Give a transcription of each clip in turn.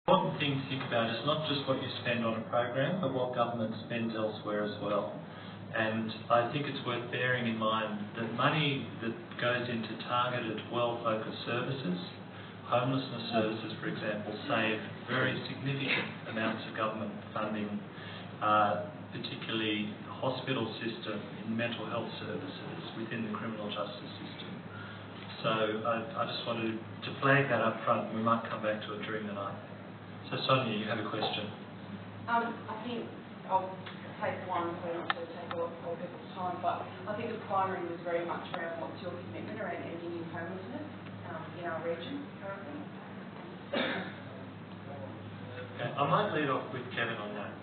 important thing to think about is not just what you spend on a program, but what government spends elsewhere as well. And I think it's worth bearing in mind that money that goes into targeted, well-focused services, homelessness services, for example, save very significant amounts of government funding, particularly hospital system, in mental health services within the criminal justice system. So I just wanted to flag that up front, and we might come back to it during the night. So Sonia, you have a question. I think I'll take one, so not to take a lot of people's time, but I think the primary was very much around what's your commitment around ending homelessness in our region currently. Okay, I might lead off with Kevin on that.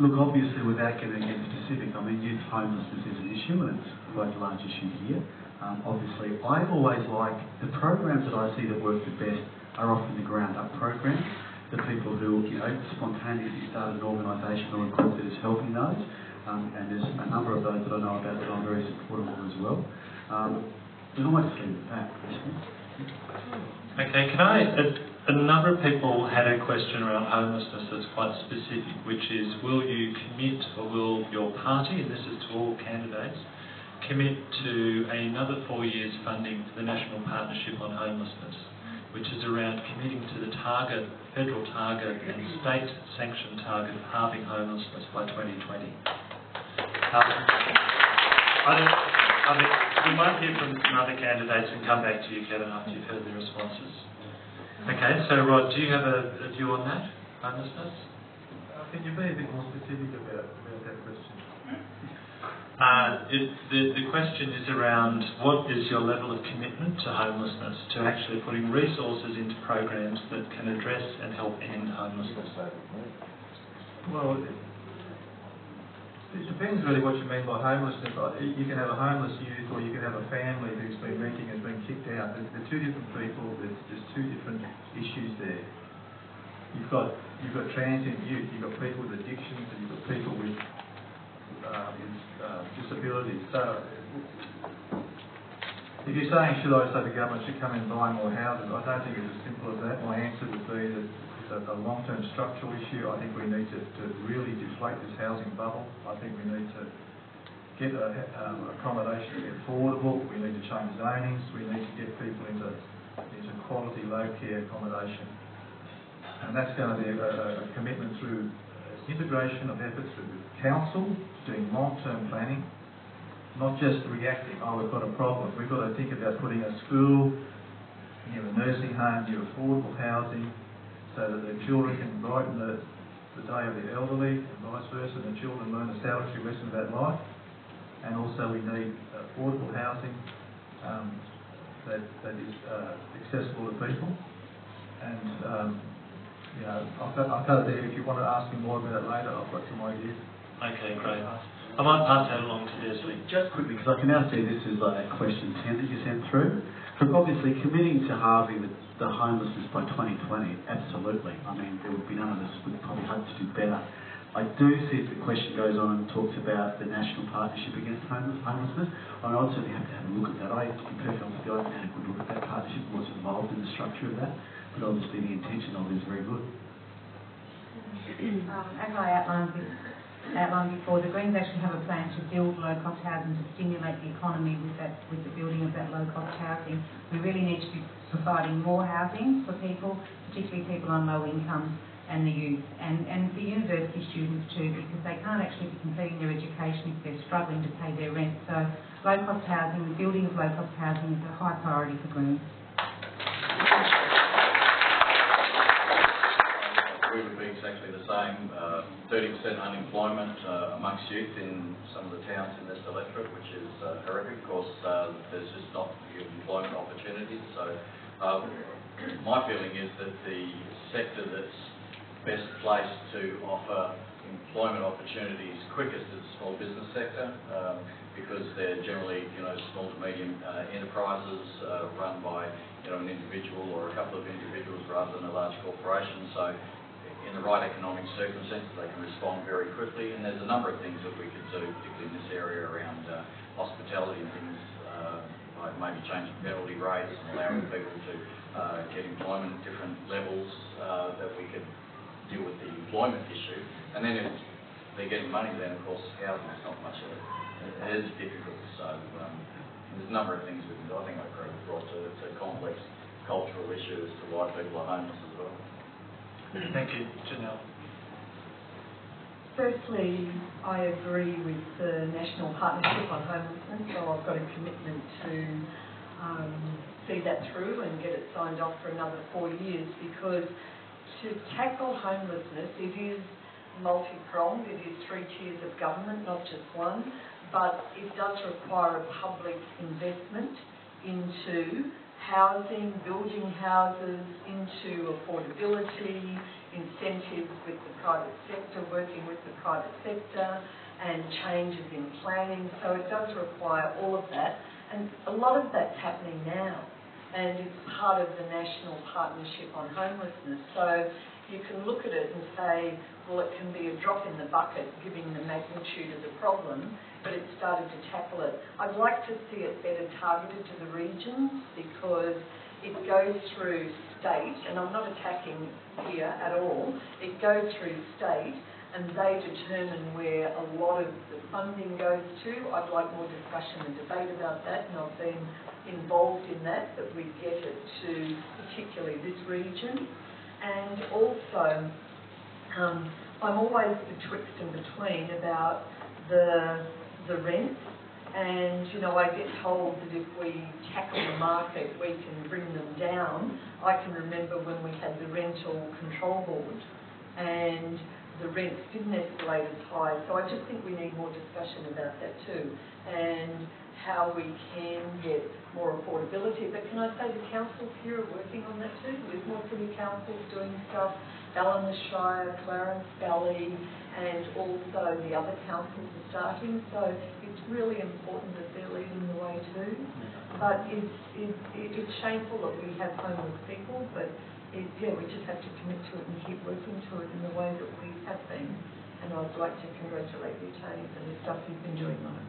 Look, obviously, without getting specific, I mean, youth homelessness is an issue, and it's quite a large issue here. Obviously, I always like the programs that I see that work the best are often the ground-up programs. The people who, spontaneously start an organisation or a group that is helping those, and there's a number of those that I know about that I'm very supportive of as well. Then I might just leave it at that. Okay, a number of people had a question around homelessness that's quite specific, which is, will you commit, or will your party, and this is to all candidates, commit to another 4 years funding for the National Partnership on Homelessness, which is around committing to the target, federal target and state-sanctioned target of halving homelessness by 2020. We might hear from some other candidates and come back to you, Kevin, after you've heard the responses. Okay, so Rod, do you have a view on that, homelessness? Can you be a bit more specific about that question? The question is around what is your level of commitment to homelessness, to actually putting resources into programs that can address and help end homelessness? Well, it depends really what you mean by homelessness. You can have a homeless youth, or you can have a family who's been renting and been kicked out. They're two different people. There's two different issues there. You've got transient youth. You've got people with addictions, and you've got people with disabilities. So, if you're saying, should I say the government should come in and buy more houses, I don't think it's as simple as that. My answer would be that it's a long-term structural issue. I think we need to really deflate this housing bubble. I think we need to get accommodation to be affordable. We need to change zonings. We need to get people into quality, low-care accommodation. And that's going to be a commitment through integration of efforts with council, doing long-term planning, not just reacting, we've got a problem. We've got to think about putting a school near a nursing home, near affordable housing, so that the children can brighten the day of the elderly, and vice versa, and the children learn a salutary lesson about life. And also we need affordable housing that is accessible to people. And I'll cut it there. If you want to ask me more about it later, I've got some ideas. Okay, great. I might pass that along to Leslie. Just quickly, because I can now see this is like question 10 that you sent through. Look, obviously, committing to halving the homelessness by 2020, absolutely. I mean, there would be none of us would probably hope to do better. I do see the question goes on and talks about the National Partnership Against Homelessness. I would certainly have to have a look at that. To be perfectly honest with you, I haven't had a good look at that partnership, what's involved in the structure of that. But obviously the intention of it is very good. As I outlined before, the Greens actually have a plan to build low-cost housing to stimulate the economy with the building of that low-cost housing. We really need to be providing more housing for people, particularly people on low incomes and the youth, and the university students too, because they can't actually be completing their education if they're struggling to pay their rent. So low-cost housing, the building of low-cost housing is a high priority for Greens. We would be exactly the same. 30% unemployment amongst youth in some of the towns in this electorate, which is horrific. Of course, there's just not the employment opportunities. So my feeling is that the sector that's best placed to offer employment opportunities quickest is the small business sector, because they're generally, small to medium enterprises run by, an individual or a couple of individuals rather than a large corporation. So in the right economic circumstances, they can respond very quickly. And there's a number of things that we could do, particularly in this area around hospitality and things like maybe changing penalty rates and allowing people to get employment at different levels, that we could deal with the employment issue. And then if they're getting money, then of course housing is not much of it. It is difficult. So there's a number of things we can do. I think I agree with Rob. It's a complex cultural issue as to why people are homeless as well. Thank you. Janelle. Firstly, I agree with the National Partnership on Homelessness, so I've got a commitment to see that through and get it signed off for another 4 years, because to tackle homelessness, it is multi-pronged. It is 3 tiers of government, not just one, but it does require a public investment into housing, building houses, into affordability, incentives with the private sector, working with the private sector, and changes in planning. So it does require all of that, and a lot of that's happening now, and it's part of the National Partnership on Homelessness. So you can look at it and say, well, it can be a drop in the bucket given the magnitude of the problem, but it started to tackle it. I'd like to see it better targeted to the regions, because it goes through state, and I'm not attacking here at all, it goes through state, and they determine where a lot of the funding goes to. I'd like more discussion and debate about that, and I've been involved in that we get it to particularly this region. And also, I'm always betwixt and between about the rent, and I get told that if we tackle the market we can bring them down. I can remember when we had the rental control board and the rents didn't escalate as high, so I just think we need more discussion about that too, and how we can get more affordability. But can I say the councils here are working on that too? Lismore City Council's doing stuff, Ballina Shire, Clarence Valley, and also the other councils are starting. So it's really important that they're leading the way too. But it's shameful that we have homeless people, but we just have to commit to it and keep working to it in the way that we have been. And I'd like to congratulate the attorney for the stuff you've been doing on it.